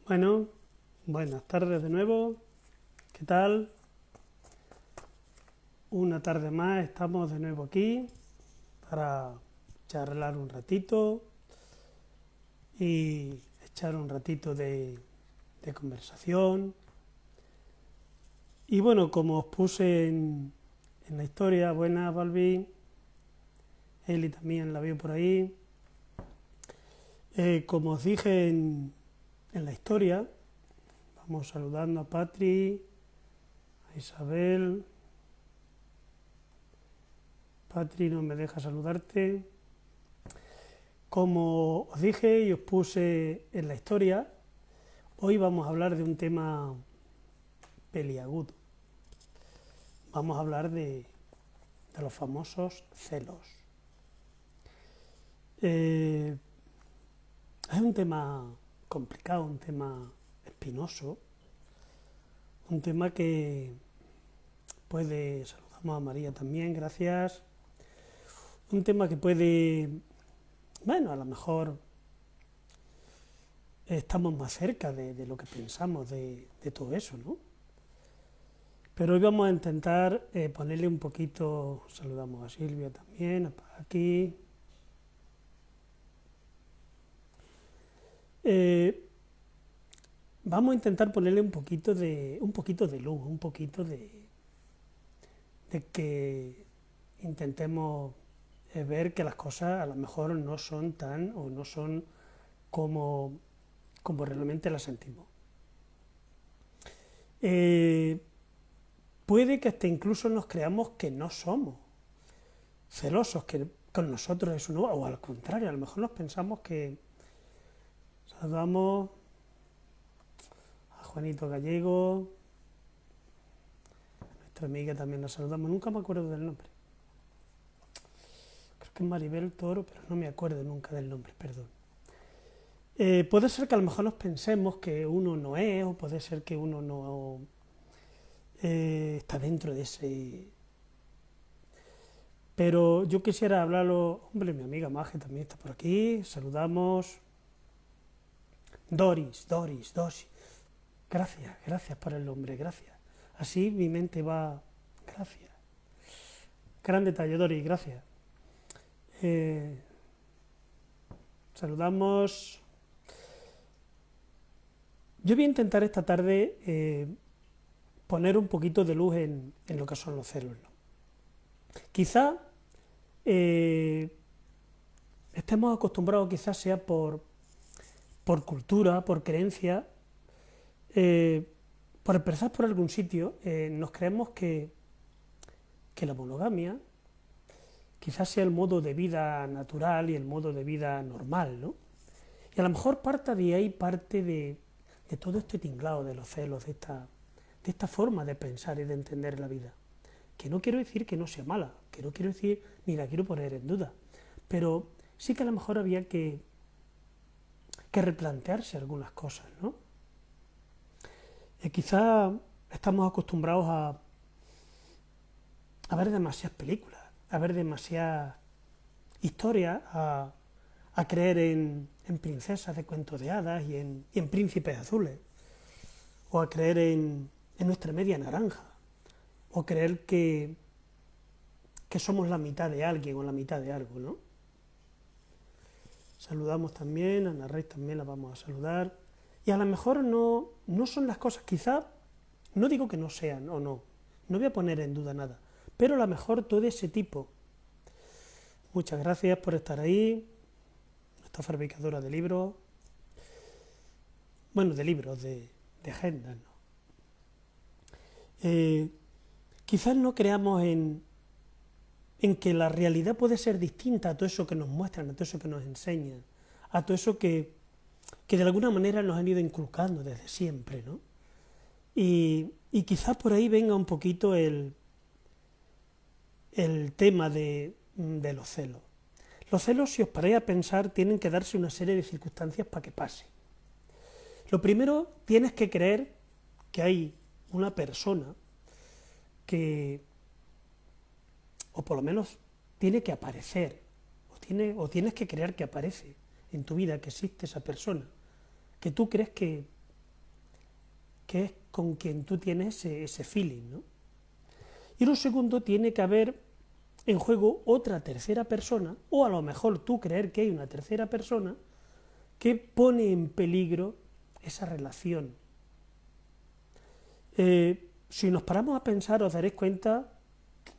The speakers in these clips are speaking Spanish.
Bueno, buenas tardes de nuevo. ¿Qué tal? Una tarde más estamos de nuevo aquí para charlar un ratito y echar un ratito de conversación. Y bueno, como os puse en la historia, buenas Balbi, Eli también la veo por ahí. Como os dije en la historia, vamos saludando a Patri, a Isabel. Patri no me deja saludarte. Como os dije y os puse en la historia, hoy vamos a hablar de un tema peliagudo. Vamos a hablar de los famosos celos. Es un tema complicado, un tema espinoso, un tema que saludamos a María también, gracias, un tema que puede, bueno, a lo mejor estamos más cerca de lo que pensamos de todo eso, ¿no? Pero hoy vamos a intentar ponerle un poquito, saludamos a Silvia también, a Paqui. Vamos a intentar ponerle un poquito de luz, un poquito de que intentemos ver que las cosas a lo mejor no son tan o no son como realmente las sentimos. Puede que hasta incluso nos creamos que no somos celosos, que con nosotros eso no, o al contrario, a lo mejor nos pensamos que saludamos a Juanito Gallego, a nuestra amiga también la saludamos, nunca me acuerdo del nombre. Creo que es Maribel Toro, pero no me acuerdo nunca del nombre, perdón. Puede ser que a lo mejor nos pensemos que uno no es, o puede ser que uno no está dentro de ese. Pero yo quisiera hablarlo, hombre, mi amiga Maje también está por aquí, saludamos. Doris. Gracias por el nombre, gracias. Así mi mente va, gracias. Gran detalle, Doris, gracias. Saludamos. Yo voy a intentar esta tarde poner un poquito de luz en lo que son los celos, ¿no? Quizá estemos acostumbrados, quizás sea por cultura, por creencia, por empezar por algún sitio, nos creemos que la monogamia quizás sea el modo de vida natural y el modo de vida normal, ¿no? Y a lo mejor parte de ahí, parte de todo este tinglado de los celos, de esta forma de pensar y de entender la vida. Que no quiero decir que no sea mala, que no quiero decir ni la quiero poner en duda, pero sí que a lo mejor había que replantearse algunas cosas, ¿no? Quizá estamos acostumbrados a ver demasiadas películas, a ver demasiadas historias, a creer en princesas de cuentos de hadas y en príncipes azules, o a creer en nuestra media naranja, o creer que somos la mitad de alguien o la mitad de algo, ¿no? Saludamos también, a Ana Rey también la vamos a saludar. Y a lo mejor no son las cosas, quizá, no digo que no sean o no voy a poner en duda nada, pero a lo mejor todo ese tipo. Muchas gracias por estar ahí, nuestra fabricadora de libros, bueno, de libros, de agendas, ¿no? Quizás no creamos en que la realidad puede ser distinta a todo eso que nos muestran, a todo eso que nos enseñan, a todo eso que de alguna manera nos han ido inculcando desde siempre, ¿no? Y quizás por ahí venga un poquito el tema de los celos. Los celos, si os paráis a pensar, tienen que darse una serie de circunstancias para que pase. Lo primero, tienes que creer que hay una persona que, o por lo menos tiene que aparecer, o tienes que creer que aparece en tu vida, que existe esa persona, que tú crees que que es con quien tú tienes ese feeling, ¿no? Y lo segundo, tiene que haber en juego otra tercera persona, o a lo mejor tú creer que hay una tercera persona que pone en peligro esa relación. Si nos paramos a pensar, os daréis cuenta,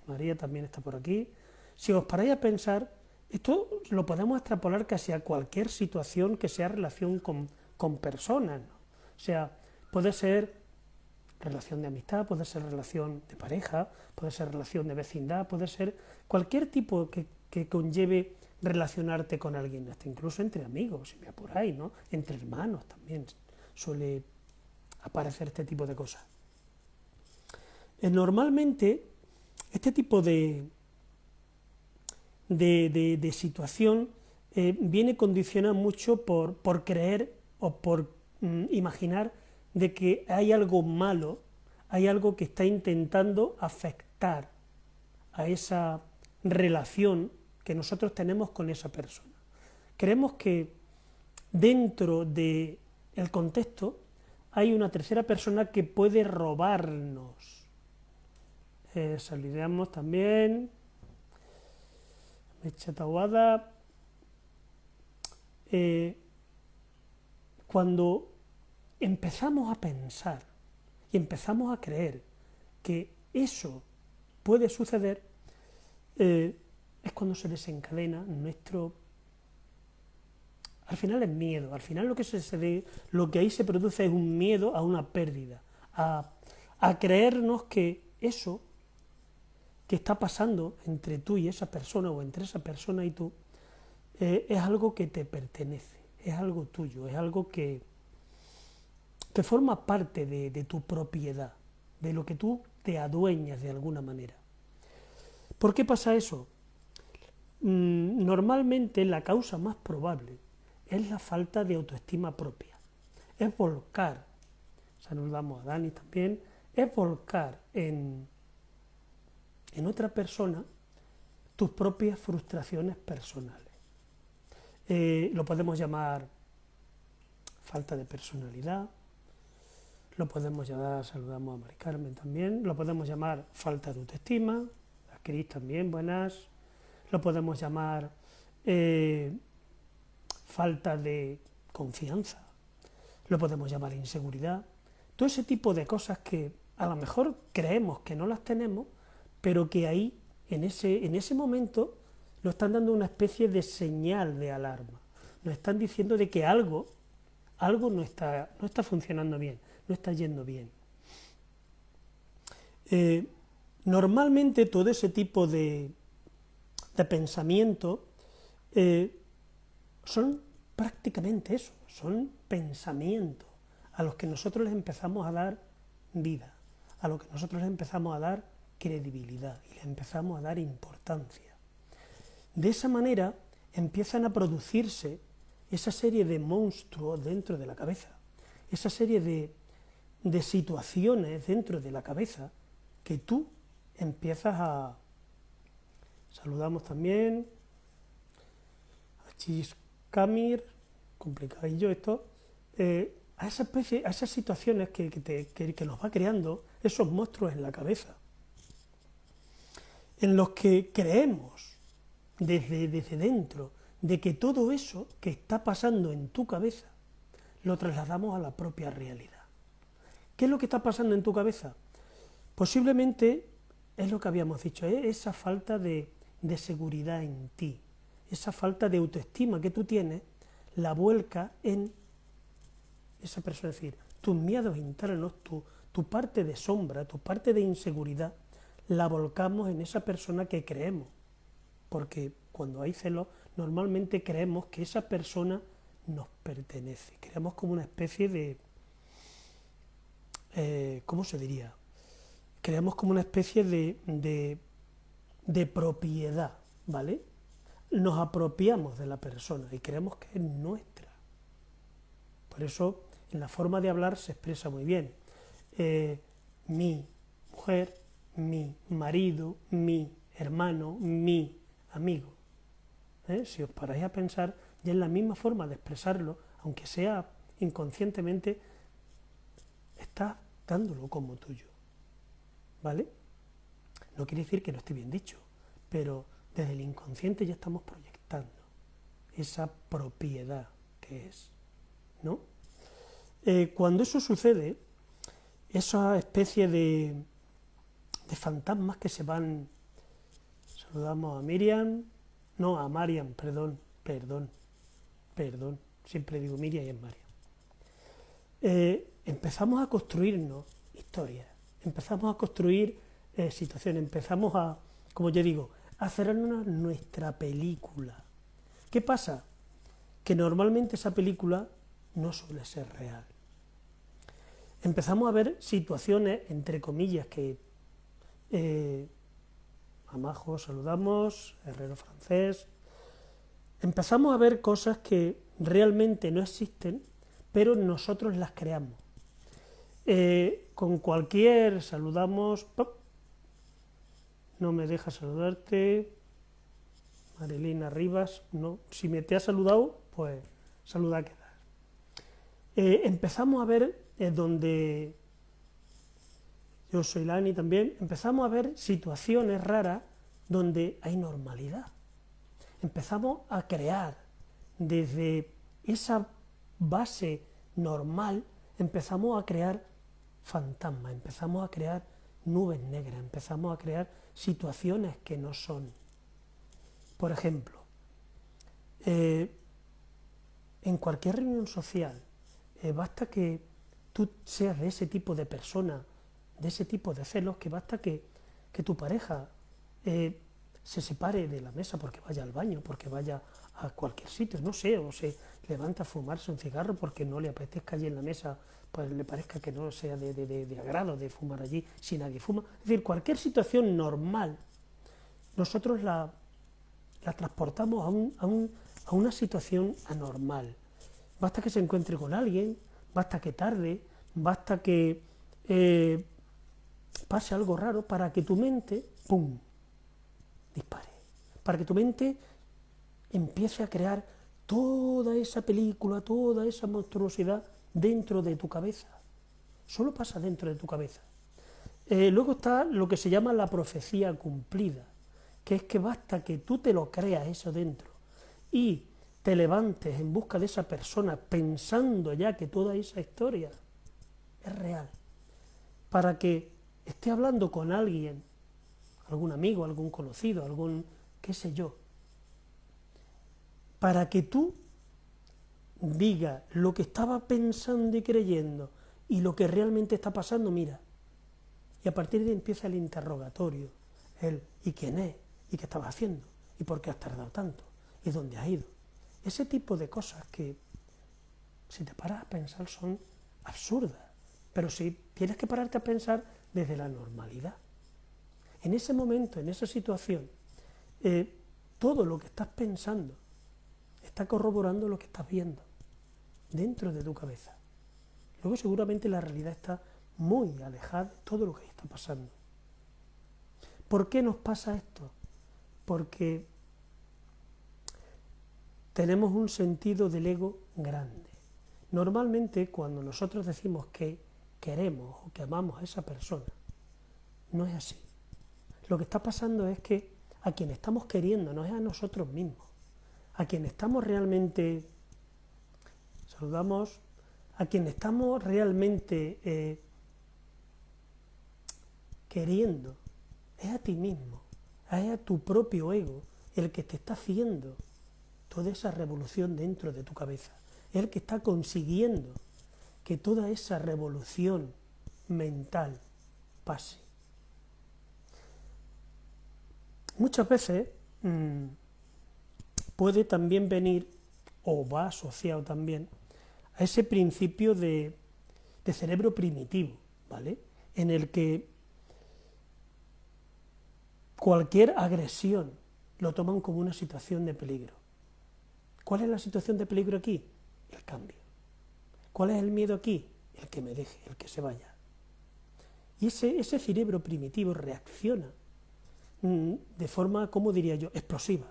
María también está por aquí, si os paráis a pensar, esto lo podemos extrapolar casi a cualquier situación que sea relación con personas, ¿no? O sea, puede ser relación de amistad, puede ser relación de pareja, puede ser relación de vecindad, puede ser cualquier tipo que conlleve relacionarte con alguien, hasta incluso entre amigos, si me apuráis, ¿no? Entre hermanos también suele aparecer este tipo de cosas. Normalmente, este tipo de situación viene condicionada mucho por creer o por imaginar de que hay algo malo, hay algo que está intentando afectar a esa relación que nosotros tenemos con esa persona. Creemos que dentro del contexto hay una tercera persona que puede robarnos. Saludamos también. Mecha Tawada. Cuando empezamos a pensar y empezamos a creer que eso puede suceder, es cuando se desencadena nuestro... Al final es miedo, al final lo que ahí se produce es un miedo a una pérdida, a creernos que eso que está pasando entre tú y esa persona o entre esa persona y tú es algo que te pertenece, es algo tuyo, es algo que forma parte de tu propiedad, de lo que tú te adueñas de alguna manera. ¿Por qué pasa eso? Normalmente la causa más probable es la falta de autoestima propia, es volcar, saludamos a Dani también, es volcar en otra persona tus propias frustraciones personales. Lo podemos llamar falta de personalidad, lo podemos llamar, saludamos a Mari Carmen también, lo podemos llamar falta de autoestima, a Cris también, buenas, lo podemos llamar falta de confianza, lo podemos llamar inseguridad, todo ese tipo de cosas que a lo mejor creemos que no las tenemos, pero que ahí, en ese momento, nos están dando una especie de señal de alarma, nos están diciendo de que algo no está funcionando bien, no está yendo bien. Normalmente todo ese tipo de pensamiento son prácticamente eso, son pensamientos a los que nosotros les empezamos a dar vida, a los que nosotros les empezamos a dar credibilidad y les empezamos a dar importancia. De esa manera empiezan a producirse esa serie de monstruos dentro de la cabeza, esa serie de situaciones dentro de la cabeza que tú empiezas a... Saludamos también a Chiscamir, complicadillo esto, a esas situaciones que nos va creando esos monstruos en la cabeza, en los que creemos desde dentro de que todo eso que está pasando en tu cabeza lo trasladamos a la propia realidad. ¿Qué es lo que está pasando en tu cabeza? Posiblemente es lo que habíamos dicho, esa falta de seguridad en ti, esa falta de autoestima que tú tienes, la vuelca en esa persona, es decir, tus miedos internos, tu parte de sombra, tu parte de inseguridad, la volcamos en esa persona que creemos, porque cuando hay celos, normalmente creemos que esa persona nos pertenece, creemos como una especie de, ¿cómo se diría? Creamos como una especie de propiedad, ¿vale? Nos apropiamos de la persona y creemos que es nuestra. Por eso, en la forma de hablar se expresa muy bien. Mi mujer, mi marido, mi hermano, mi amigo. Si os paráis a pensar, ya es la misma forma de expresarlo, aunque sea inconscientemente, estás proyectándolo como tuyo, ¿vale? No quiere decir que no esté bien dicho, pero desde el inconsciente ya estamos proyectando esa propiedad que es, ¿no? Cuando eso sucede, esa especie de fantasmas que se van, saludamos a Miriam, no, a Mariam, perdón, siempre digo Miriam y es Mariam. Empezamos a construirnos historias, empezamos a construir situaciones, empezamos a, como yo digo, a hacernos nuestra película. ¿Qué pasa? Que normalmente esa película no suele ser real. Empezamos a ver situaciones, entre comillas, que a Majo saludamos, Herrero Francés. Empezamos a ver cosas que realmente no existen, pero nosotros las creamos. Con cualquier saludamos, ¡pop! No me deja saludarte, Marilina Rivas, no, si me te ha saludado, pues saluda quedar. Empezamos a ver donde, yo soy Lani también, empezamos a ver situaciones raras donde hay normalidad. Empezamos a crear desde esa base normal, empezamos a crear fantasmas, empezamos a crear nubes negras, empezamos a crear situaciones que no son. Por ejemplo, en cualquier reunión social, basta que tú seas de ese tipo de persona, de ese tipo de celos, que basta que tu pareja se separe de la mesa porque vaya al baño, porque vaya a cualquier sitio, no sé, o se levanta a fumarse un cigarro porque no le apetezca allí en la mesa, pues le parezca que no sea de agrado de fumar allí si nadie fuma. Es decir, cualquier situación normal, nosotros la transportamos a una situación anormal. Basta que se encuentre con alguien, basta que tarde, basta que pase algo raro para que tu mente, ¡pum!, dispare. Para que tu mente empiece a crear toda esa película, toda esa monstruosidad dentro de tu cabeza. Solo pasa dentro de tu cabeza. Luego está lo que se llama la profecía cumplida, que es que basta que tú te lo creas eso dentro y te levantes en busca de esa persona pensando ya que toda esa historia es real, para que esté hablando con alguien, algún amigo, algún conocido, algún qué sé yo, para que tú digas lo que estaba pensando y creyendo y lo que realmente está pasando, mira, y a partir de ahí empieza el interrogatorio, el ¿y quién es? ¿Y qué estabas haciendo? ¿Y por qué has tardado tanto? ¿Y dónde has ido? Ese tipo de cosas que, si te paras a pensar, son absurdas, pero si tienes que pararte a pensar desde la normalidad. En ese momento, en esa situación, todo lo que estás pensando está corroborando lo que estás viendo dentro de tu cabeza. Luego seguramente la realidad está muy alejada de todo lo que está pasando. ¿Por qué nos pasa esto? Porque tenemos un sentido del ego grande. Normalmente cuando nosotros decimos que queremos o que amamos a esa persona, no es así. Lo que está pasando es que a quien estamos queriendo no es a nosotros mismos. A quien estamos realmente, saludamos, a quien estamos realmente queriendo, es a ti mismo, es a tu propio ego el que te está haciendo toda esa revolución dentro de tu cabeza, es el que está consiguiendo que toda esa revolución mental pase. Muchas veces puede también venir, o va asociado también, a ese principio de cerebro primitivo, ¿vale? En el que cualquier agresión lo toman como una situación de peligro. ¿Cuál es la situación de peligro aquí? El cambio. ¿Cuál es el miedo aquí? El que me deje, el que se vaya. Y ese cerebro primitivo reacciona de forma, ¿cómo diría yo?, explosiva,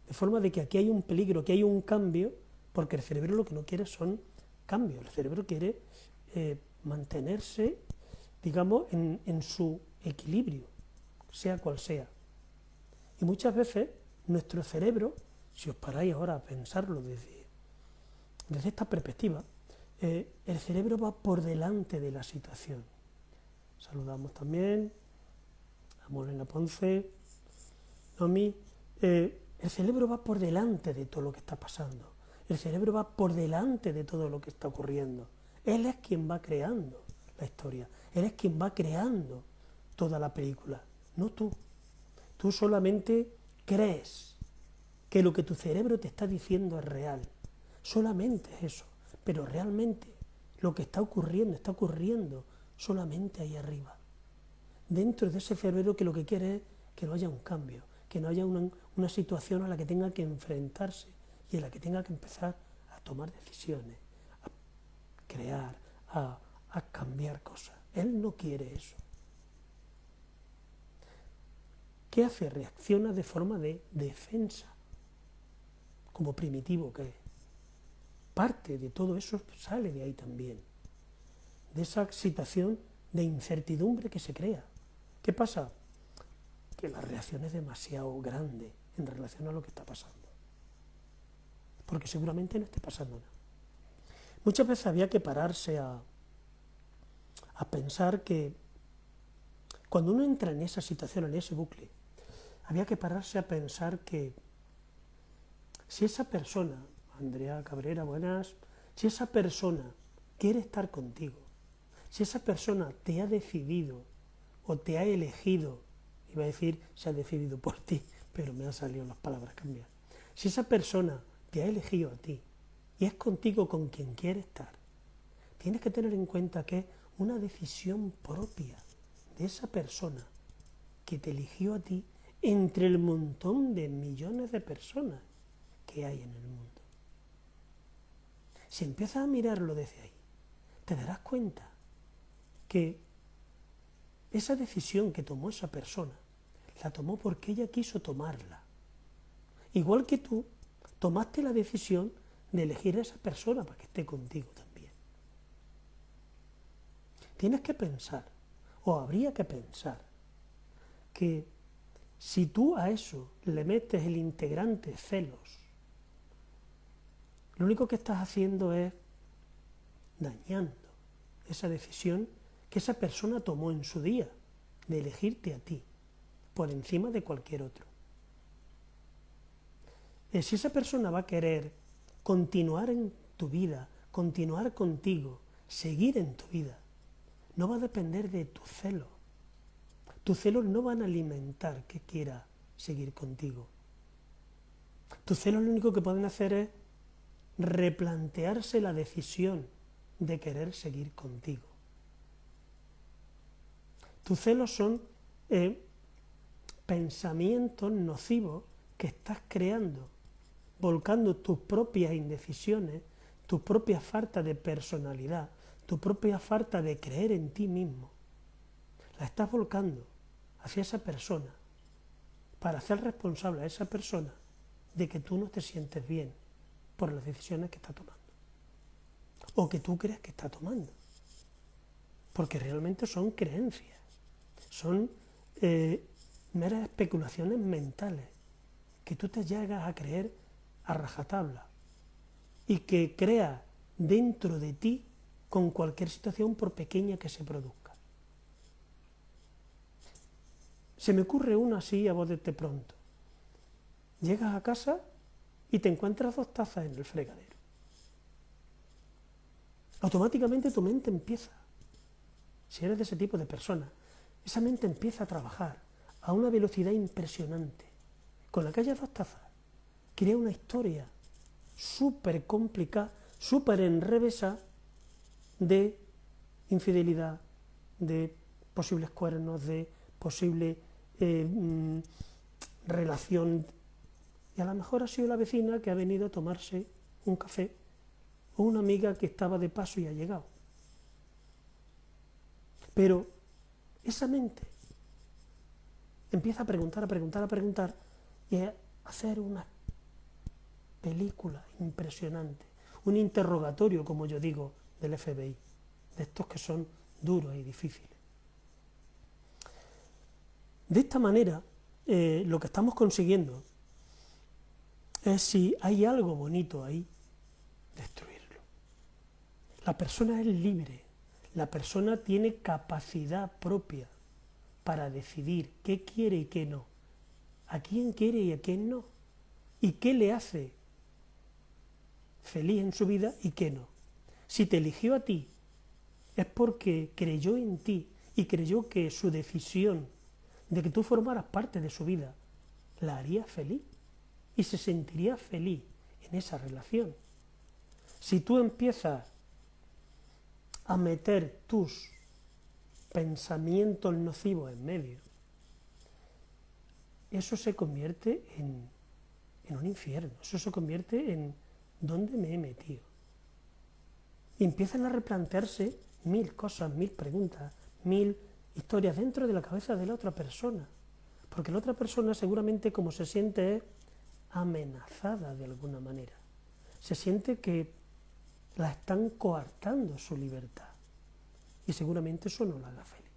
de forma de que aquí hay un peligro, que hay un cambio, porque el cerebro lo que no quiere son cambios, el cerebro quiere mantenerse digamos, en su equilibrio, sea cual sea. Y muchas veces nuestro cerebro, si os paráis ahora a pensarlo desde esta perspectiva, el cerebro va por delante de la situación. Saludamos también a Molena Ponce, Nomi. El cerebro va por delante de todo lo que está pasando. El cerebro va por delante de todo lo que está ocurriendo. Él es quien va creando la historia. Él es quien va creando toda la película, no tú. Tú solamente crees que lo que tu cerebro te está diciendo es real. Solamente es eso. Pero realmente lo que está ocurriendo solamente ahí arriba. Dentro de ese cerebro que lo que quiere es que no haya un cambio, que no haya una situación a la que tenga que enfrentarse y en la que tenga que empezar a tomar decisiones, a crear, a cambiar cosas. Él no quiere eso. ¿Qué hace? Reacciona de forma de defensa, como primitivo que es. Parte de todo eso sale de ahí también, de esa situación de incertidumbre que se crea. ¿Qué pasa? Que la reacción es demasiado grande en relación a lo que está pasando, porque seguramente no esté pasando nada. Muchas veces había que pararse a pensar que cuando uno entra en esa situación, en ese bucle, había que pararse a pensar que si esa persona, Andrea Cabrera, buenas, si esa persona quiere estar contigo, si esa persona te ha decidido o te ha elegido, iba a decir se ha decidido por ti, pero me han salido las palabras cambiadas, si esa persona te ha elegido a ti y es contigo con quien quiere estar, tienes que tener en cuenta que es una decisión propia de esa persona que te eligió a ti entre el montón de millones de personas que hay en el mundo. Si empiezas a mirarlo desde ahí, te darás cuenta que esa decisión que tomó esa persona, la tomó porque ella quiso tomarla. Igual que tú tomaste la decisión de elegir a esa persona para que esté contigo también. Tienes que pensar, o habría que pensar, que si tú a eso le metes el integrante celos, lo único que estás haciendo es dañando esa decisión que esa persona tomó en su día de elegirte a ti por encima de cualquier otro. Si esa persona va a querer continuar en tu vida, continuar contigo, seguir en tu vida, no va a depender de tu celo. Tus celos no van a alimentar que quiera seguir contigo. Tus celos lo único que pueden hacer es replantearse la decisión de querer seguir contigo. Tus celos son pensamientos nocivos que estás creando, volcando tus propias indecisiones, tu propia falta de personalidad, tu propia falta de creer en ti mismo. La estás volcando hacia esa persona para hacer responsable a esa persona de que tú no te sientes bien por las decisiones que está tomando o que tú crees que está tomando, porque realmente son creencias, son meras especulaciones mentales que tú te llegas a creer a rajatabla y que creas dentro de ti con cualquier situación por pequeña que se produzca. Se me ocurre una así a bote pronto. Llegas a casa y te encuentras 2 tazas en el fregadero. Automáticamente tu mente empieza, si eres de ese tipo de persona, esa mente empieza a trabajar a una velocidad impresionante. Con aquellas 2 tazas crea una historia súper complicada, súper enrevesada de infidelidad, de posibles cuernos, de posible relación. Y a lo mejor ha sido la vecina que ha venido a tomarse un café o una amiga que estaba de paso y ha llegado. Pero esa mente empieza a preguntar y a hacer una película impresionante, un interrogatorio, como yo digo, del FBI, de estos que son duros y difíciles. De esta manera, lo que estamos consiguiendo es, si hay algo bonito ahí, destruirlo. La persona es libre, la persona tiene capacidad propia para decidir qué quiere y qué no, a quién quiere y a quién no, y qué le hace feliz en su vida y qué no. Si te eligió a ti, es porque creyó en ti y creyó que su decisión de que tú formaras parte de su vida la haría feliz y se sentiría feliz en esa relación. Si tú empiezas a meter tus pensamientos nocivos en medio, eso se convierte en un infierno, eso se convierte en ¿dónde me he metido? Y empiezan a replantearse 1000 cosas, 1000 preguntas, 1000 historias dentro de la cabeza de la otra persona, porque la otra persona seguramente, como se siente, es amenazada de alguna manera, se siente que la están coartando su libertad y seguramente eso no la haga feliz.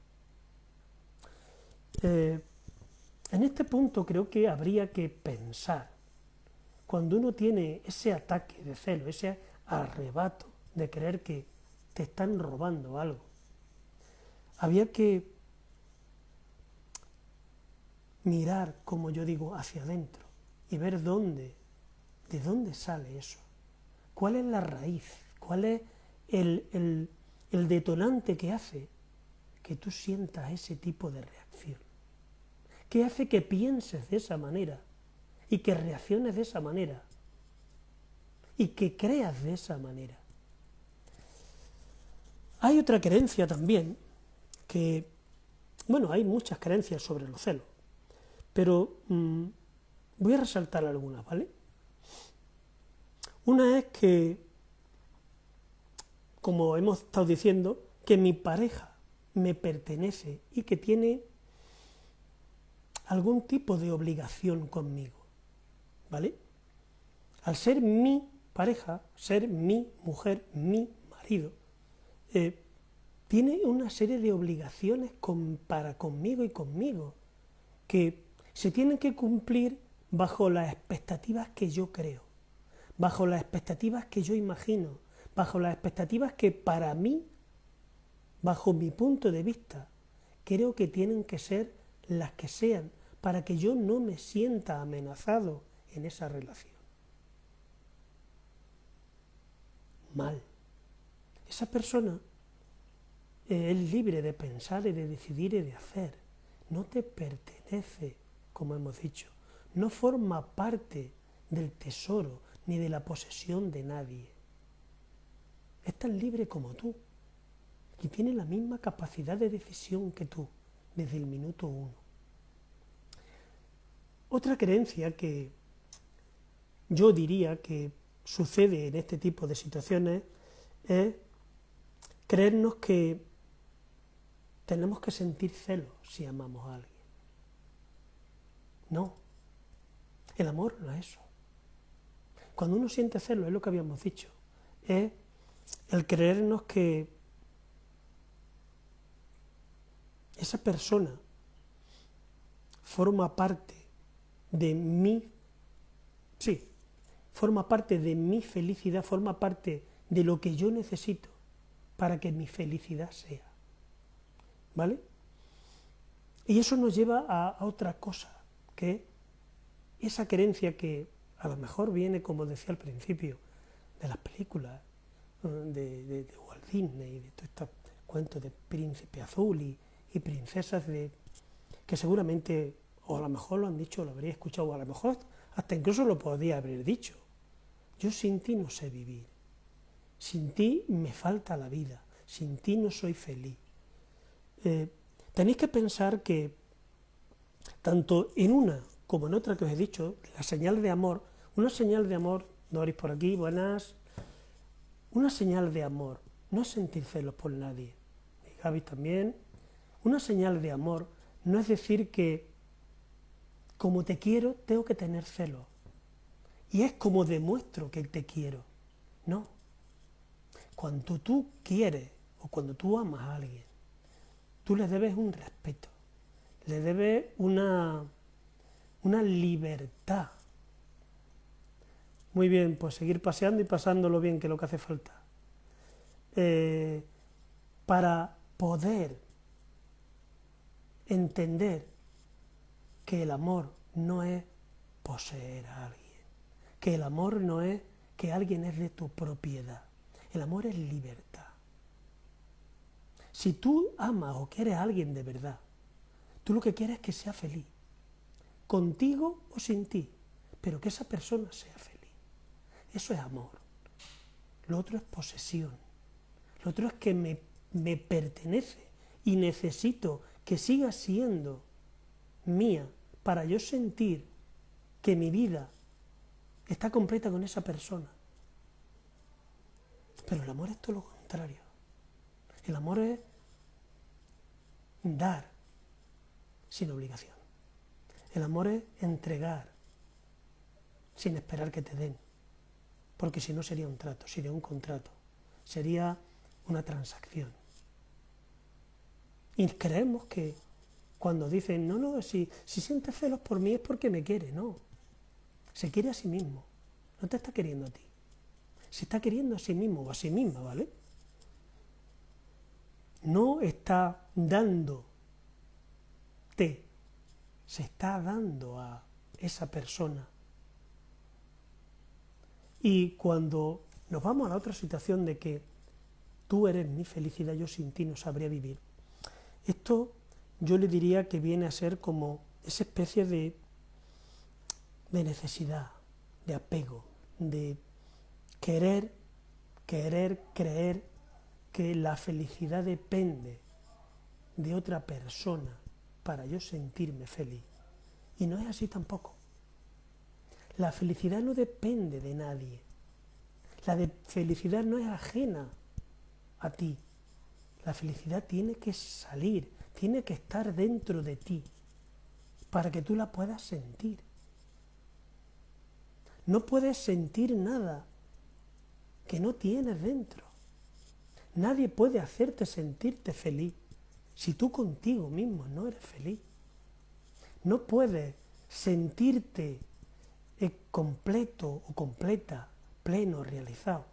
En este punto creo que habría que pensar, cuando uno tiene ese ataque de celo, ese arrebato de creer que te están robando algo, había que mirar, como yo digo, hacia adentro y ver de dónde sale eso, cuál es la raíz, cuál es el detonante que hace que tú sientas ese tipo de reacción, qué hace que pienses de esa manera y que reacciones de esa manera y que creas de esa manera. Hay otra creencia también que, bueno, hay muchas creencias sobre los celos, pero voy a resaltar algunas, ¿vale? Una es que, como hemos estado diciendo, que mi pareja me pertenece y que tiene algún tipo de obligación conmigo, ¿vale? Al ser mi pareja, ser mi mujer, mi marido, tiene una serie de obligaciones para conmigo y conmigo, que se tienen que cumplir bajo las expectativas que yo creo, bajo las expectativas que yo imagino, bajo las expectativas que para mí, bajo mi punto de vista, creo que tienen que ser las que sean, para que yo no me sienta amenazado en esa relación. Mal. Esa persona es libre de pensar y de decidir y de hacer. No te pertenece, como hemos dicho. No forma parte del tesoro ni de la posesión de nadie. Es tan libre como tú y tiene la misma capacidad de decisión que tú desde el minuto 1. Otra creencia que yo diría que sucede en este tipo de situaciones es creernos que tenemos que sentir celos si amamos a alguien. No, el amor no es eso. Cuando uno siente celos, es lo que habíamos dicho, es el creernos que esa persona forma parte de mi, forma parte de mi felicidad, forma parte de lo que yo necesito para que mi felicidad sea. ¿Vale? Y eso nos lleva a otra cosa, que es esa creencia que a lo mejor viene, como decía al principio, de las películas de Walt Disney, de todos estos cuentos de Príncipe Azul y princesas que seguramente, o a lo mejor lo han dicho, lo habría escuchado, o a lo mejor hasta incluso lo podría haber dicho. Yo sin ti no sé vivir, sin ti me falta la vida, sin ti no soy feliz. Tenéis que pensar que tanto en una como en otra que os he dicho, la señal de amor, una señal de amor, Doris por aquí, buenas, una señal de amor, no es sentir celos por nadie, y Gaby también, una señal de amor no es decir que como te quiero tengo que tener celos, y es como demuestro que te quiero, no. Cuando tú quieres o cuando tú amas a alguien, tú le debes un respeto, le debes una libertad. Muy bien, pues seguir paseando y pasándolo bien, que es lo que hace falta. Para poder entender que el amor no es poseer a alguien, que el amor no es que alguien es de tu propiedad, el amor es libertad. Si tú amas o quieres a alguien de verdad, tú lo que quieres es que sea feliz, contigo o sin ti, pero que esa persona sea feliz. Eso es amor. Lo otro es posesión. Lo otro es que me pertenece y necesito que siga siendo mía para yo sentir que mi vida está completa con esa persona. Pero el amor es todo lo contrario. El amor es dar sin obligación. El amor es entregar sin esperar que te den. Porque si no sería un trato, sería un contrato, sería una transacción. Y creemos que cuando dicen, no, si sientes celos por mí es porque me quiere, no. Se quiere a sí mismo, no te está queriendo a ti. Se está queriendo a sí mismo o a sí misma, ¿vale? No está dándote, se está dando a esa persona. Y cuando nos vamos a la otra situación de que tú eres mi felicidad, yo sin ti no sabría vivir, esto yo le diría que viene a ser como esa especie de necesidad, de apego, de querer, creer que la felicidad depende de otra persona para yo sentirme feliz. Y no es así tampoco. La felicidad no depende de nadie. La felicidad no es ajena a ti. La felicidad tiene que salir, tiene que estar dentro de ti para que tú la puedas sentir. No puedes sentir nada que no tienes dentro. Nadie puede hacerte sentirte feliz si tú contigo mismo no eres feliz. No puedes sentirte completo o completa, pleno, realizado,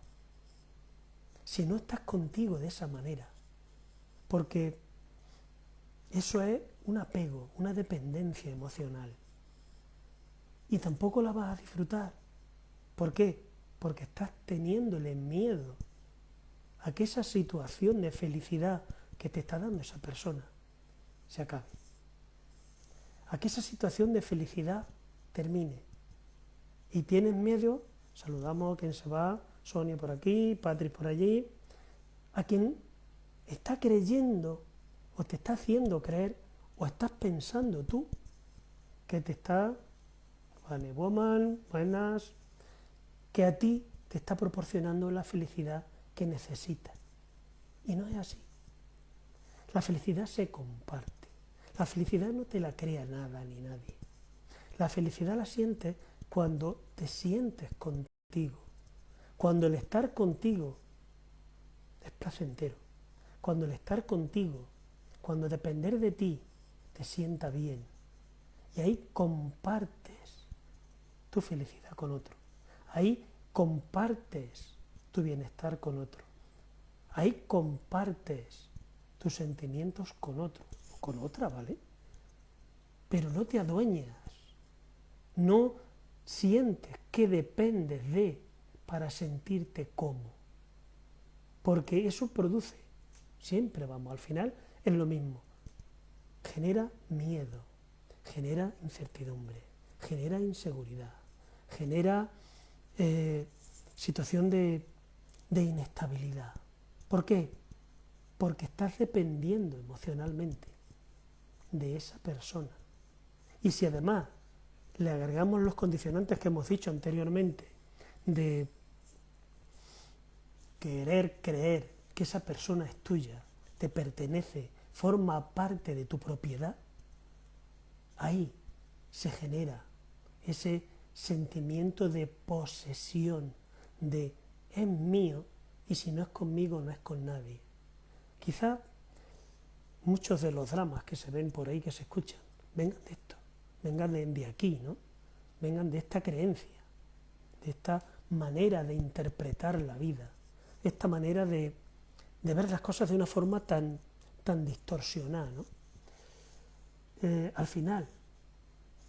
si no estás contigo de esa manera. Porque eso es un apego, una dependencia emocional. Y tampoco la vas a disfrutar. ¿Por qué? Porque estás teniéndole miedo a que esa situación de felicidad que te está dando esa persona se acabe. A que esa situación de felicidad termine. Y tienes miedo, saludamos a quien se va, Sonia por aquí, Patrick por allí, a quien está creyendo o te está haciendo creer o estás pensando tú que te está, Vane Woman, buenas, que a ti te está proporcionando la felicidad que necesitas. Y no es así. La felicidad se comparte. La felicidad no te la crea nada ni nadie. La felicidad la sientes cuando te sientes contigo. Cuando el estar contigo es placentero. Cuando el estar contigo, cuando depender de ti te sienta bien. Y ahí compartes tu felicidad con otro. Ahí compartes tu bienestar con otro. Ahí compartes tus sentimientos con otro o con otra, ¿vale? Pero no te adueñas. No sientes que dependes de para sentirte cómodo. Porque eso produce, siempre vamos, al final es lo mismo. Genera miedo, genera incertidumbre, genera inseguridad, genera situación de inestabilidad. ¿Por qué? Porque estás dependiendo emocionalmente de esa persona. Y si además le agregamos los condicionantes que hemos dicho anteriormente, de querer creer que esa persona es tuya, te pertenece, forma parte de tu propiedad, ahí se genera ese sentimiento de posesión, de es mío y si no es conmigo no es con nadie. Quizá muchos de los dramas que se ven por ahí, que se escuchan, vengan de esto, vengan de aquí, ¿no? Vengan de esta creencia, de esta manera de interpretar la vida, de esta manera de ver las cosas de una forma tan distorsionada, ¿no? Al final,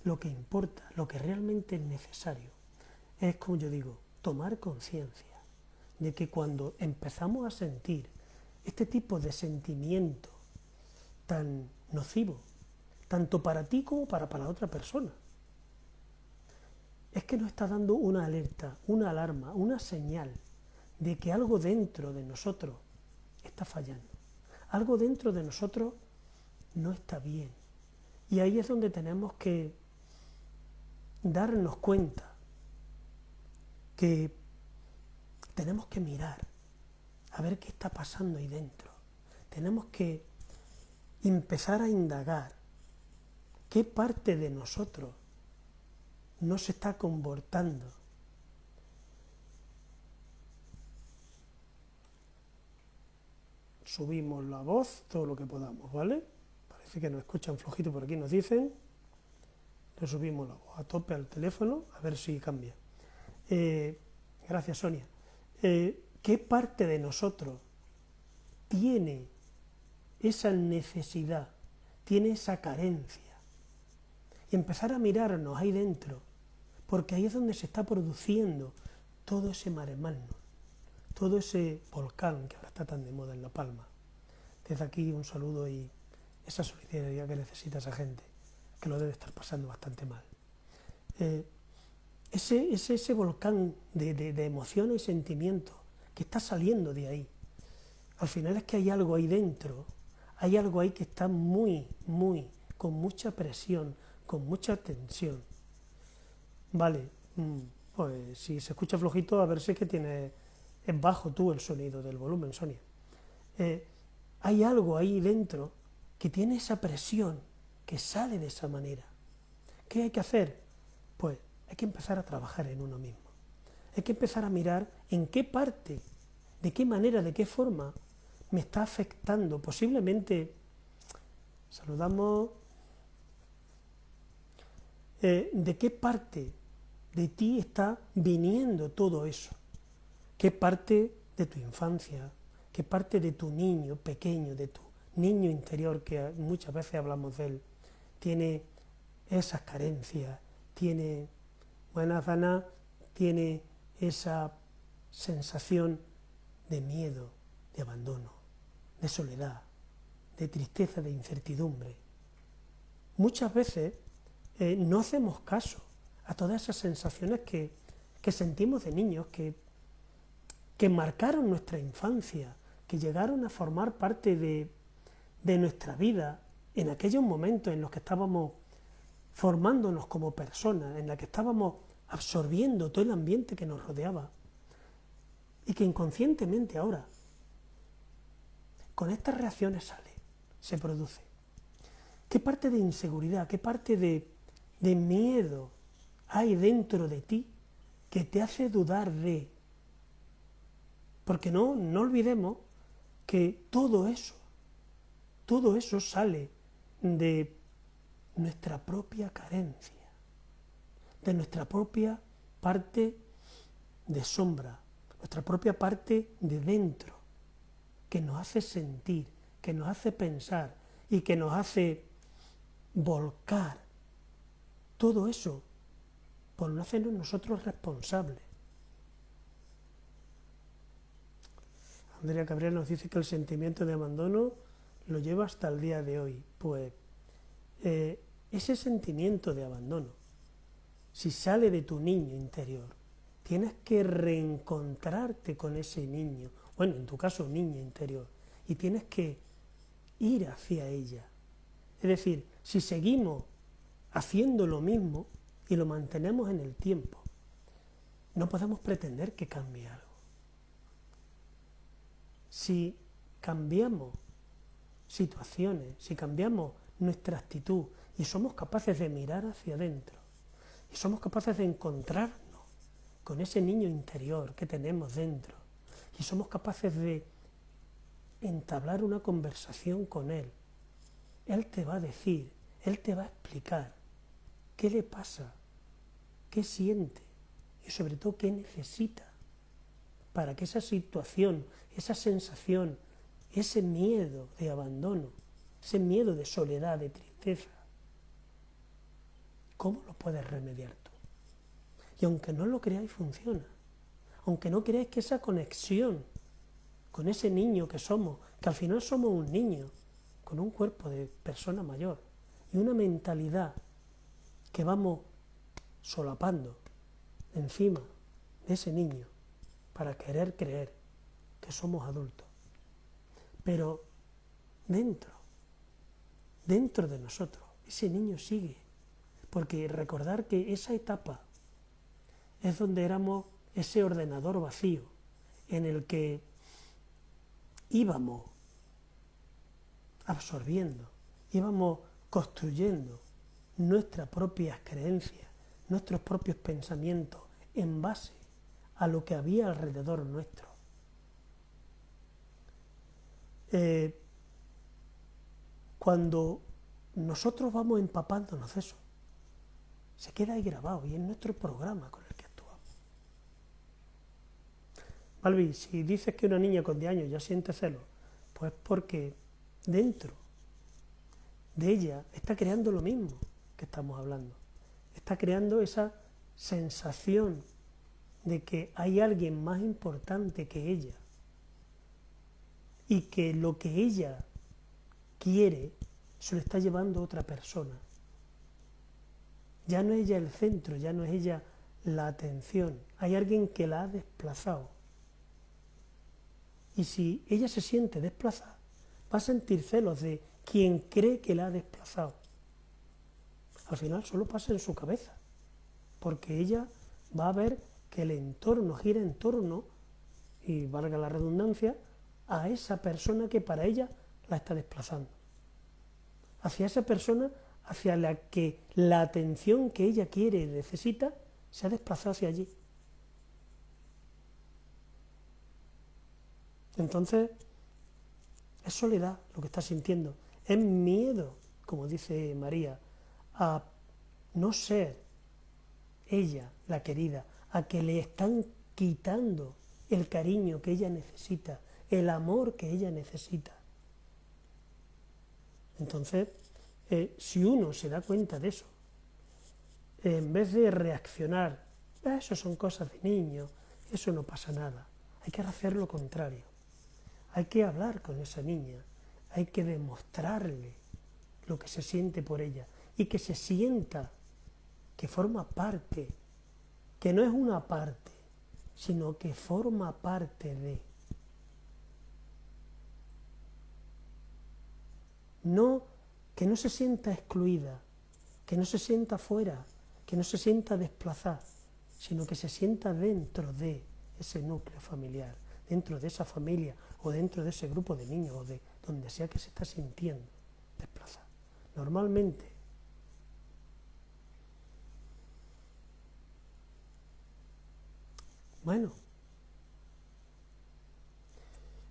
lo que importa, lo que realmente es necesario, es, como yo digo, tomar conciencia de que cuando empezamos a sentir este tipo de sentimiento tan nocivo, tanto para ti como para la otra persona, es que nos está dando una alerta, una alarma, una señal de que algo dentro de nosotros está fallando, algo dentro de nosotros no está bien. Y ahí es donde tenemos que darnos cuenta que tenemos que mirar a ver qué está pasando ahí dentro. Tenemos que empezar a indagar qué parte de nosotros no se está comportando. Subimos la voz todo lo que podamos, ¿vale? Parece que nos escuchan flojito por aquí, nos dicen. Le subimos la voz a tope al teléfono, a ver si cambia. Gracias, Sonia. ¿Qué parte de nosotros tiene esa necesidad, tiene esa carencia? Y empezar a mirarnos ahí dentro, porque ahí es donde se está produciendo todo ese mare magnum, todo ese volcán que ahora está tan de moda en La Palma. Desde aquí un saludo y esa solidaridad que necesita esa gente, que lo debe estar pasando bastante mal. Ese volcán de emociones y sentimientos que está saliendo de ahí. Al final es que hay algo ahí dentro, hay algo ahí que está con mucha presión, con mucha tensión. Vale, pues si se escucha flojito, a ver si es que es bajo tú el sonido del volumen, Sonia. Hay algo ahí dentro que tiene esa presión, que sale de esa manera. ¿Qué hay que hacer? Pues hay que empezar a trabajar en uno mismo. Hay que empezar a mirar en qué parte, de qué manera, de qué forma me está afectando. Posiblemente, saludamos, de qué parte de ti está viniendo todo eso. ¿Qué parte de tu infancia? ¿Qué parte de tu niño pequeño, de tu niño interior, que muchas veces hablamos de él, tiene esas carencias, tiene, buenas Ana, tiene esa sensación de miedo, de abandono, de soledad, de tristeza, de incertidumbre? Muchas veces no hacemos caso a todas esas sensaciones que sentimos de niños, que marcaron nuestra infancia, que llegaron a formar parte de nuestra vida en aquellos momentos en los que estábamos formándonos como personas, en la que estábamos absorbiendo todo el ambiente que nos rodeaba, y que inconscientemente ahora con estas reacciones se produce. ¿Qué parte de inseguridad, qué parte de miedo hay dentro de ti que te hace dudar de? Porque no olvidemos que todo eso sale de nuestra propia carencia, de nuestra propia parte de sombra, nuestra propia parte de dentro, que nos hace sentir, que nos hace pensar y que nos hace volcar. Todo eso por no hacernos nosotros responsables. Andrea Cabrera nos dice que el sentimiento de abandono lo lleva hasta el día de hoy. Pues ese sentimiento de abandono, si sale de tu niño interior, tienes que reencontrarte con ese niño, bueno, en tu caso, niña interior, y tienes que ir hacia ella. Es decir, si seguimos haciendo lo mismo y lo mantenemos en el tiempo, no podemos pretender que cambie algo. Si cambiamos situaciones, si cambiamos nuestra actitud y somos capaces de mirar hacia adentro y somos capaces de encontrarnos con ese niño interior que tenemos dentro y somos capaces de entablar una conversación con él Él te va a decir, Él te va a explicar qué le pasa, qué siente y sobre todo qué necesita para que esa situación, esa sensación, ese miedo de abandono, ese miedo de soledad, de tristeza, ¿cómo lo puedes remediar tú? Y aunque no lo creáis, funciona. Aunque no creáis que esa conexión con ese niño que somos, que al final somos un niño, con un cuerpo de persona mayor y una mentalidad que vamos solapando encima de ese niño para querer creer que somos adultos. Pero dentro de nosotros, ese niño sigue. Porque recordar que esa etapa es donde éramos ese ordenador vacío en el que íbamos absorbiendo, íbamos construyendo nuestras propias creencias, nuestros propios pensamientos en base a lo que había alrededor nuestro. Cuando nosotros vamos empapándonos de eso, se queda ahí grabado y es nuestro programa con el que actuamos. Malvi, si dices que una niña con 10 años ya siente celos, pues porque dentro de ella está creando lo mismo que estamos hablando. Está creando esa sensación de que hay alguien más importante que ella y que lo que ella quiere se lo está llevando otra persona. Ya no es ella el centro, ya no es ella la atención. Hay alguien que la ha desplazado. Y si ella se siente desplazada, va a sentir celos de quien cree que la ha desplazado. Al final solo pasa en su cabeza, porque ella va a ver que el entorno gira en torno, y valga la redundancia, a esa persona que para ella la está desplazando. Hacia esa persona hacia la que la atención que ella quiere y necesita se ha desplazado hacia allí. Entonces, es soledad lo que está sintiendo, es miedo, como dice María, a no ser ella la querida, a que le están quitando el cariño que ella necesita, el amor que ella necesita. Entonces, si uno se da cuenta de eso, en vez de reaccionar, eso son cosas de niños, eso no pasa nada, hay que hacer lo contrario. Hay que hablar con esa niña, hay que demostrarle lo que se siente por ella y que se sienta que forma parte, que no es una parte, sino que forma parte de. No, que no se sienta excluida, que no se sienta fuera, que no se sienta desplazada, sino que se sienta dentro de ese núcleo familiar, dentro de esa familia o dentro de ese grupo de niños o de donde sea que se está sintiendo desplazada. Normalmente, bueno,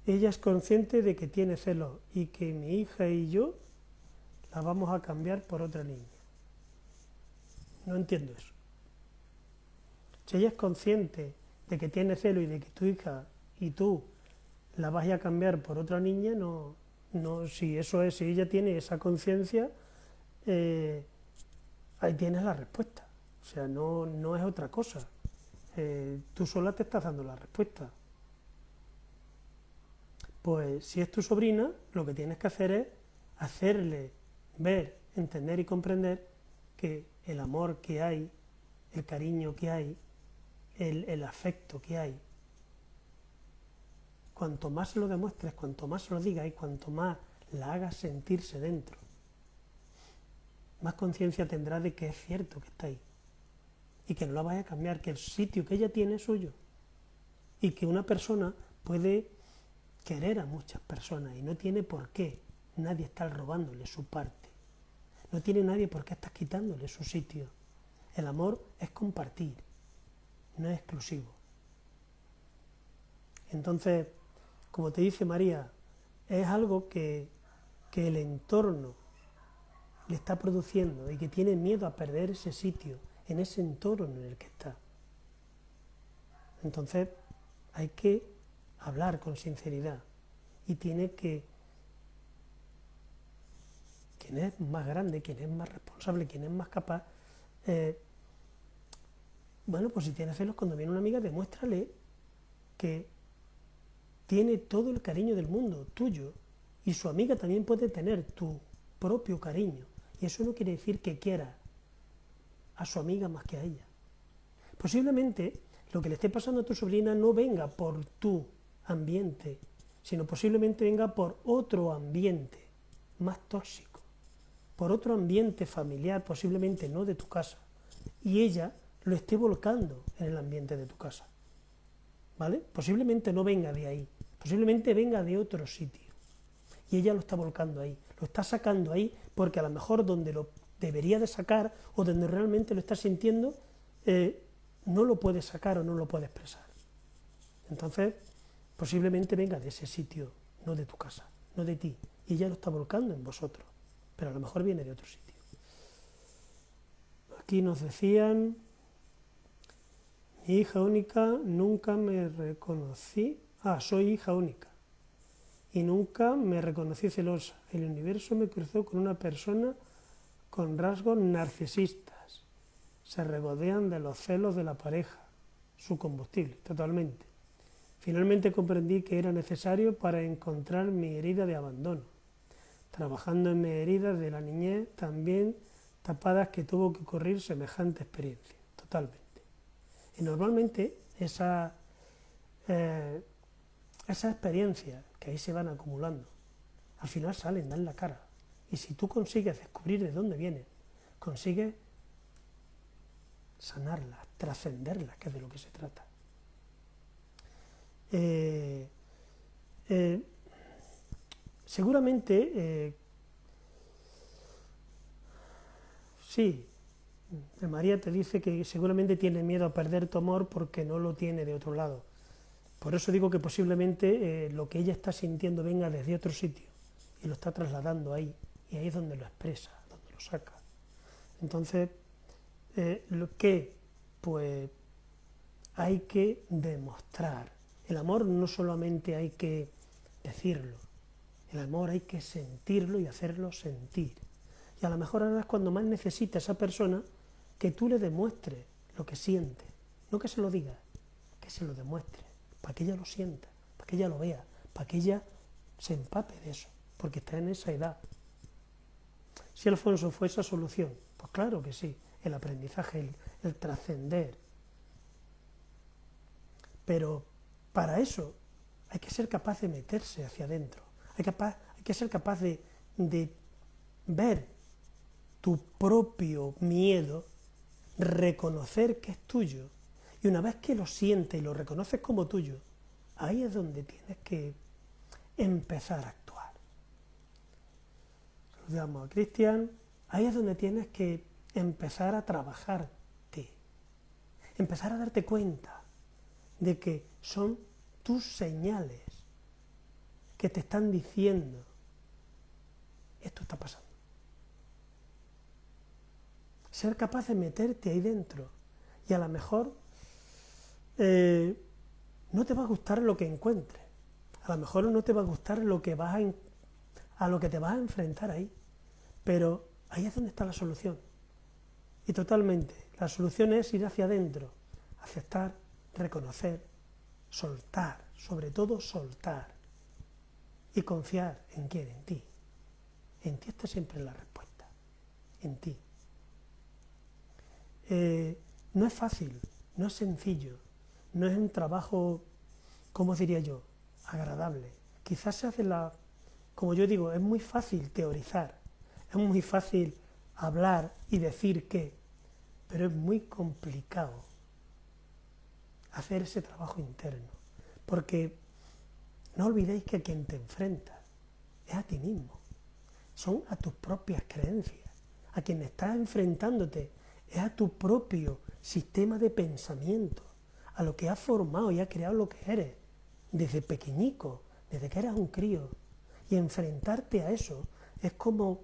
ella es consciente de que tiene celos y que mi hija y yo la vamos a cambiar por otra niña. No entiendo eso. Si ella es consciente de que tiene celos y de que tu hija y tú la vas a cambiar por otra niña, si ella tiene esa conciencia, ahí tienes la respuesta. O sea, no es otra cosa. Tú sola te estás dando la respuesta. Pues si es tu sobrina, lo que tienes que hacer es hacerle ver, entender y comprender que el amor que hay, el cariño que hay, el afecto que hay, cuanto más se lo demuestres, cuanto más se lo digas y cuanto más la hagas sentirse dentro, más conciencia tendrá de que es cierto que está ahí y que no la vaya a cambiar, que el sitio que ella tiene es suyo y que una persona puede querer a muchas personas y no tiene por qué nadie estar robándole su parte, no tiene nadie por qué estar quitándole su sitio. El amor es compartir, no es exclusivo. Entonces, como te dice María, es algo que el entorno le está produciendo y que tiene miedo a perder ese sitio, en ese entorno en el que está. Entonces hay que hablar con sinceridad y tiene que, quien es más grande, quien es más responsable, quien es más capaz, bueno, pues si tiene celos, cuando viene una amiga, demuéstrale que tiene todo el cariño del mundo, tuyo, y su amiga también puede tener tu propio cariño, y eso no quiere decir que quiera a su amiga más que a ella. Posiblemente lo que le esté pasando a tu sobrina no venga por tu ambiente, sino posiblemente venga por otro ambiente más tóxico, por otro ambiente familiar, posiblemente no de tu casa, y ella lo esté volcando en el ambiente de tu casa, ¿vale? Posiblemente no venga de ahí, posiblemente venga de otro sitio, y ella lo está volcando ahí, lo está sacando ahí, porque a lo mejor donde lo debería de sacar, o donde realmente lo está sintiendo, no lo puede sacar o no lo puede expresar. Entonces, posiblemente venga de ese sitio, no de tu casa, no de ti, y ella lo está volcando en vosotros, pero a lo mejor viene de otro sitio. Aquí nos decían, mi hija única, nunca me reconocí, soy hija única, y nunca me reconocí celosa. El universo me cruzó con una persona con rasgos narcisistas, se regodean de los celos de la pareja, su combustible, totalmente. Finalmente comprendí que era necesario para encontrar mi herida de abandono, trabajando en mis heridas de la niñez también tapadas que tuvo que ocurrir semejante experiencia, totalmente. Y normalmente esas experiencias que ahí se van acumulando, al final salen, dan la cara. Y si tú consigues descubrir de dónde vienen, consigues sanarlas, trascenderlas, que es de lo que se trata. Seguramente, sí, María te dice que seguramente tiene miedo a perder tu amor porque no lo tiene de otro lado. Por eso digo que posiblemente lo que ella está sintiendo venga desde otro sitio y lo está trasladando ahí, y ahí es donde lo expresa, donde lo saca. Entonces, lo que, pues, hay que demostrar. El amor no solamente hay que decirlo, el amor hay que sentirlo y hacerlo sentir. Y a lo mejor ahora es cuando más necesita esa persona que tú le demuestres lo que siente, no que se lo digas, que se lo demuestre, para que ella lo sienta, para que ella lo vea, para que ella se empape de eso, porque está en esa edad. Si Alfonso fue esa solución, pues claro que sí, el aprendizaje, el trascender. Pero para eso hay que ser capaz de meterse hacia adentro, hay que ser capaz de ver tu propio miedo, reconocer que es tuyo, y una vez que lo sientes y lo reconoces como tuyo, ahí es donde tienes que empezar a actuar. Saludamos a Cristian. Ahí es donde tienes que empezar a trabajarte, empezar a darte cuenta de que son tus señales que te están diciendo esto está pasando. Ser capaz de meterte ahí dentro, y a lo mejor no te va a gustar lo que encuentres, a lo mejor no te va a gustar lo que a lo que te vas a enfrentar ahí, pero ahí es donde está la solución. Y totalmente, la solución es ir hacia adentro, aceptar, reconocer, soltar, sobre todo soltar, y confiar en quién, en ti. En ti está siempre la respuesta, en ti. No es fácil, no es sencillo, no es un trabajo, ¿cómo diría yo?, agradable. Quizás se hace como yo digo, es muy fácil teorizar, es muy fácil hablar y decir que, pero es muy complicado hacer ese trabajo interno, porque no olvidéis que a quien te enfrentas es a ti mismo, son a tus propias creencias, a quien estás enfrentándote es a tu propio sistema de pensamiento, a lo que has formado y has creado lo que eres, desde pequeñico, desde que eras un crío, y enfrentarte a eso es como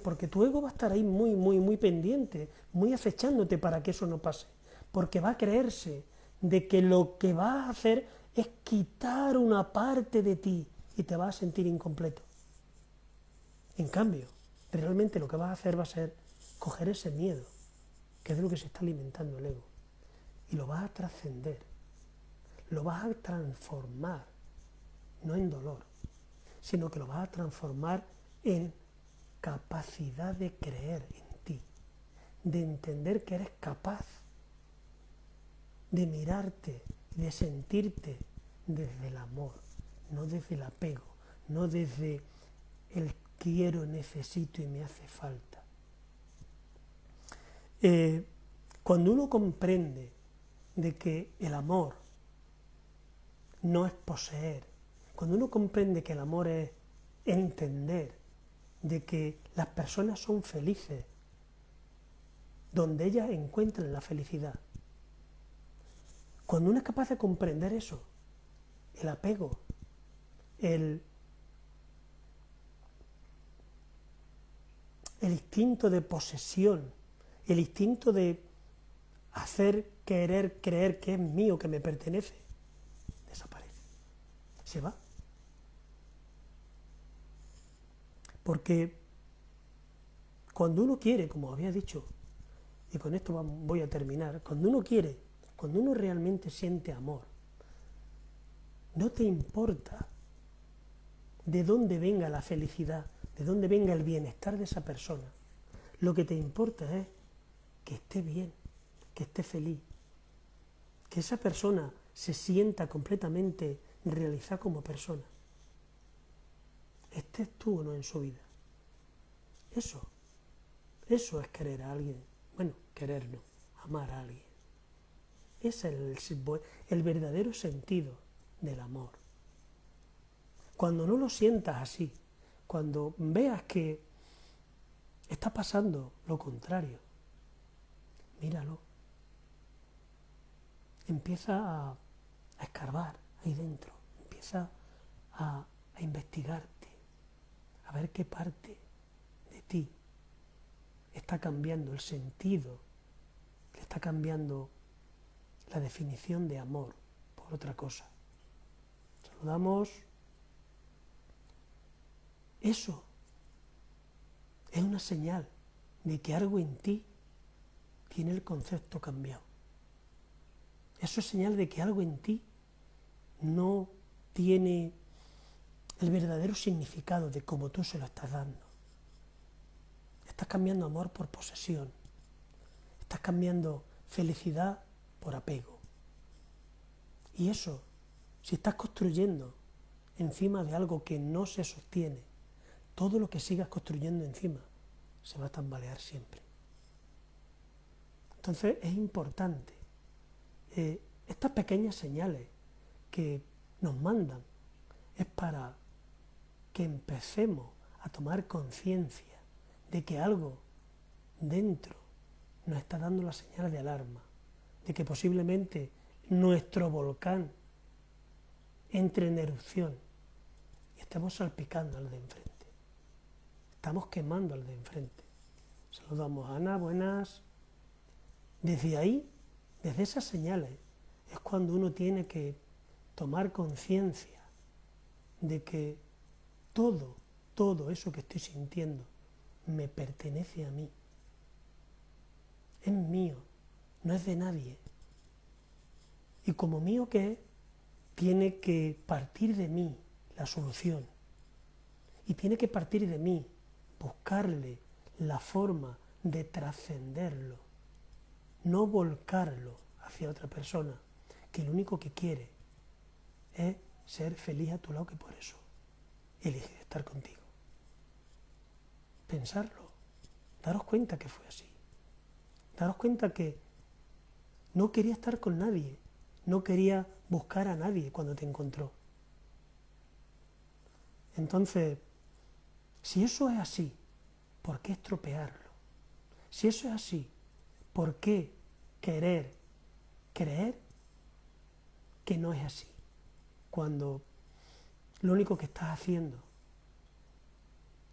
porque tu ego va a estar ahí muy, muy, muy pendiente, muy acechándote para que eso no pase, porque va a creerse de que lo que vas a hacer es quitar una parte de ti y te vas a sentir incompleto. En cambio, realmente lo que vas a hacer va a ser coger ese miedo, que es de lo que se está alimentando el ego, y lo vas a trascender, lo vas a transformar, no en dolor, sino que lo vas a transformar en capacidad de creer en ti, de entender que eres capaz de mirarte, de sentirte desde el amor, no desde el apego, no desde el quiero, necesito y me hace falta. Cuando uno comprende de que el amor no es poseer, cuando uno comprende que el amor es entender de que las personas son felices donde ellas encuentran la felicidad, cuando uno es capaz de comprender eso, el apego, el instinto de posesión, el instinto de hacer, querer, creer que es mío, que me pertenece, desaparece, se va. Porque cuando uno quiere, como había dicho, y con esto voy a terminar, cuando uno quiere, cuando uno realmente siente amor, no te importa de dónde venga la felicidad, de dónde venga el bienestar de esa persona. Lo que te importa es que esté bien, que esté feliz, que esa persona se sienta completamente realizada como persona. Estés tú o no en su vida. Eso es querer a alguien. Bueno, querer no, amar a alguien. Ese es el verdadero sentido del amor. Cuando no lo sientas así, cuando veas que está pasando lo contrario, míralo. Empieza a escarbar ahí dentro, empieza a investigarte, a ver qué parte de ti está cambiando el sentido, le está cambiando la definición de amor por otra cosa. Saludamos. Eso es una señal de que algo en ti tiene el concepto cambiado. Eso es señal de que algo en ti no tiene el verdadero significado de cómo tú se lo estás dando. Estás cambiando amor por posesión. Estás cambiando felicidad por apego. Y eso, si estás construyendo encima de algo que no se sostiene, todo lo que sigas construyendo encima se va a tambalear siempre. Entonces es importante estas pequeñas señales que nos mandan es para que empecemos a tomar conciencia de que algo dentro nos está dando la señal de alarma, de que posiblemente nuestro volcán entre en erupción y estemos salpicando al de enfrente. Estamos quemando al de enfrente. Saludamos a Ana, buenas. Desde ahí, desde esas señales, es cuando uno tiene que tomar conciencia de que todo eso que estoy sintiendo me pertenece a mí. Es mío, no es de nadie. Y como mío que es, tiene que partir de mí la solución. Y tiene que partir de mí buscarle la forma de trascenderlo, no volcarlo hacia otra persona, que lo único que quiere es ser feliz a tu lado, que por eso elige estar contigo. Pensarlo, daros cuenta que fue así, daros cuenta que no quería estar con nadie, no quería buscar a nadie cuando te encontró. Entonces, si eso es así, ¿por qué estropearlo? Si eso es así, ¿por qué querer creer que no es así? Cuando lo único que estás haciendo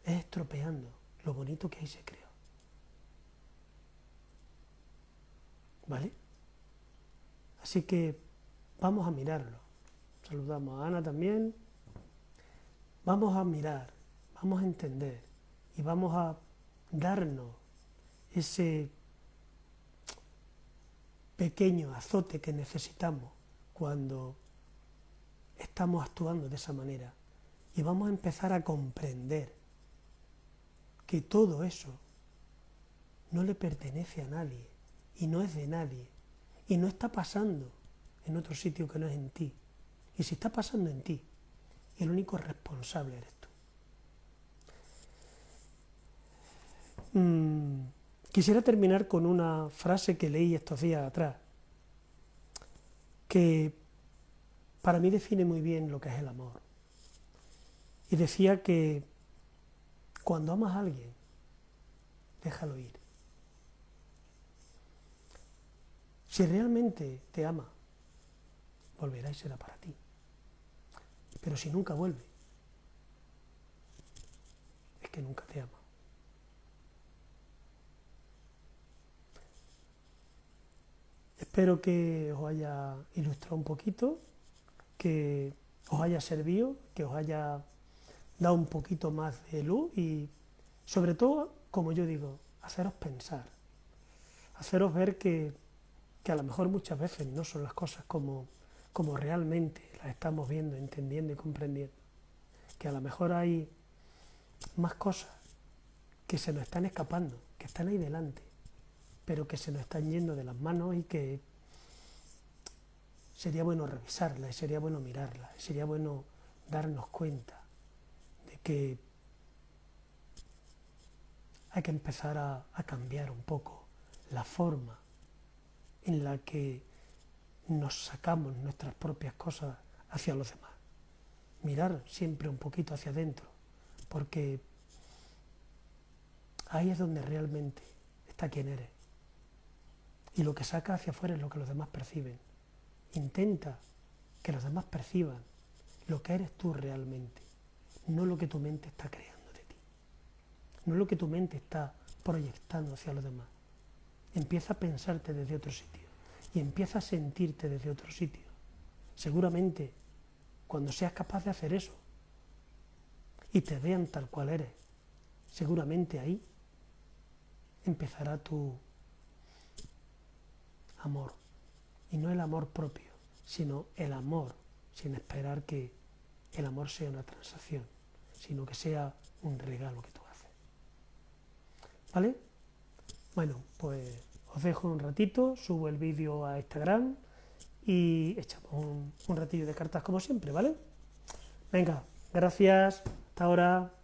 es estropeando lo bonito que ahí se creó. ¿Vale? Así que vamos a mirarlo. Saludamos a Ana también. Vamos a mirar, vamos a entender y vamos a darnos ese pequeño azote que necesitamos cuando estamos actuando de esa manera. Y vamos a empezar a comprender que todo eso no le pertenece a nadie y no es de nadie y no está pasando en otro sitio que no es en ti. Y si está pasando en ti, el único responsable eres tú. Quisiera terminar con una frase que leí estos días atrás, que para mí define muy bien lo que es el amor. Y decía que cuando amas a alguien, déjalo ir. Si realmente te ama, volverá y será para ti. Pero si nunca vuelve, es que nunca te ama. Espero que os haya ilustrado un poquito, que os haya servido, que os haya dado un poquito más de luz y, sobre todo, como yo digo, haceros pensar, haceros ver que a lo mejor muchas veces no son las cosas como realmente las estamos viendo, entendiendo y comprendiendo, que a lo mejor hay más cosas que se nos están escapando, que están ahí delante, pero que se nos están yendo de las manos y que sería bueno revisarlas, y sería bueno mirarlas, y sería bueno darnos cuenta de que hay que empezar a cambiar un poco la forma en la que nos sacamos nuestras propias cosas hacia los demás. Mirar siempre un poquito hacia adentro, porque ahí es donde realmente está quién eres. Y lo que sacas hacia afuera es lo que los demás perciben. Intenta que los demás perciban lo que eres tú realmente, no lo que tu mente está creando de ti, no lo que tu mente está proyectando hacia los demás. Empieza a pensarte desde otro sitio y empieza a sentirte desde otro sitio. Seguramente, cuando seas capaz de hacer eso y te vean tal cual eres, seguramente ahí empezará tu amor. Y no el amor propio, sino el amor, sin esperar que el amor sea una transacción, sino que sea un regalo que tú haces. ¿Vale? Bueno, pues os dejo un ratito, subo el vídeo a Instagram y echamos un ratillo de cartas como siempre, ¿vale? Venga, gracias, hasta ahora.